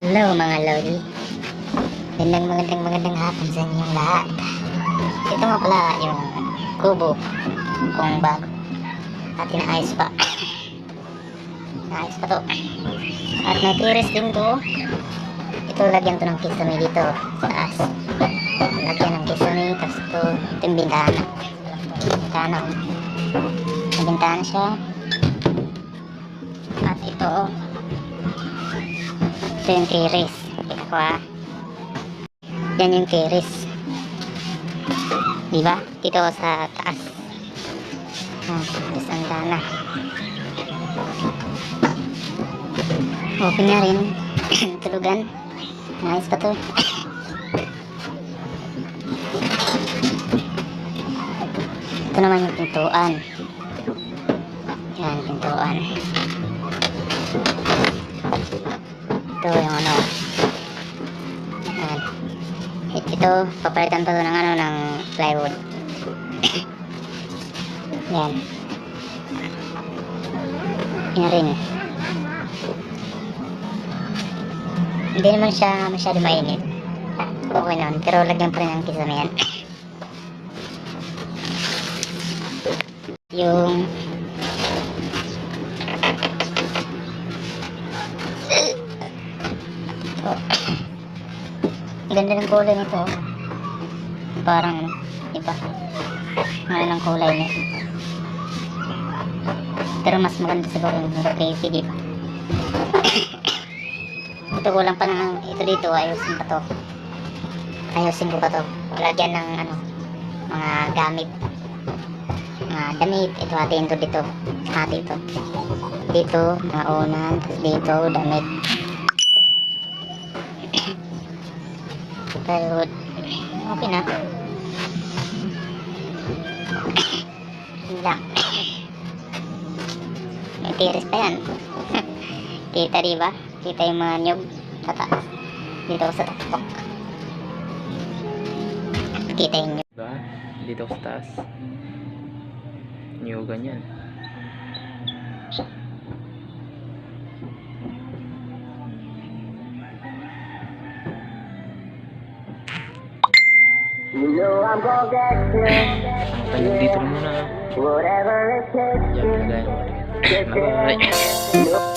Hello mga lodi. Magandang hapon sa inyong lahat. Ito nga pala yung kubo kung bago at inaayos pa. Inaayos pa to. At may terrace din to. Ito lagyan to ng kisame dito sa taas. Lagyan ng kisame. Tapos ito yung bintana. May bintana siya. At ito yung terrace. Kita ko yan yung terrace, diba? Dito sa taas. Tapos ang dana open nga rin. Tulugan, nice pa to. Ito naman yung pintuan. Yan, pintuan. Ito yung ano. Yan. Ito, papalitan pa to ng ano, ng plywood. Yan. Yan rin. Hindi naman siya masyado mainit. Okay naman, pero lagyan pa rin ng kisame yan. Yung ganda ng kulay nito. Parang iba. Ano ng kulay niya. Pero mas maganda siguro yung crazy, di ba? Ito kulang pa ng ito dito. Ayusin pa to. Ayusin ko pa to. Lagyan ng ano, mga gamit. Mga damit. Ito hatiin to dito. Hati ito. Dito, mga unan. Tapos dito, damit. Pero okay na. Yun lang. May tiris pa yan. Kita diba? Kita yung mga nyug sa taas. Dito sa tuktok. Kita yung nyug. Diba? Dito sa taas. Nyugan yan. You know I'm gonna get you. Tayo dito muna. Whatever it takes. Yan, lagayan mo rin. Bye-bye.